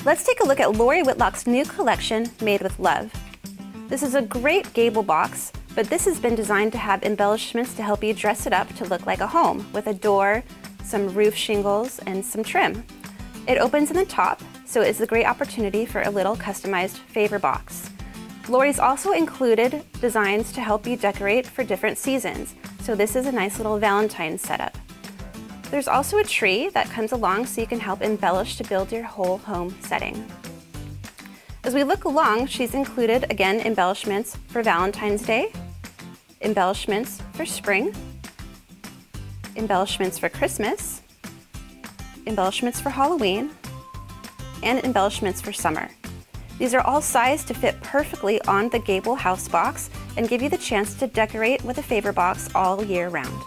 Let's take a look at Lori Whitlock's new collection, Made with Love. This is a great gable box, but this has been designed to have embellishments to help you dress it up to look like a home, with a door, some roof shingles, and some trim. It opens in the top, so it's a great opportunity for a little customized favor box. Lori's also included designs to help you decorate for different seasons, so this is a nice little Valentine's setup. There's also a tree that comes along so you can help embellish to build your whole home setting. As we look along, she's included, again, embellishments for Valentine's Day, embellishments for spring, embellishments for Christmas, embellishments for Halloween, and embellishments for summer. These are all sized to fit perfectly on the Gable House Box and give you the chance to decorate with a favor box all year round.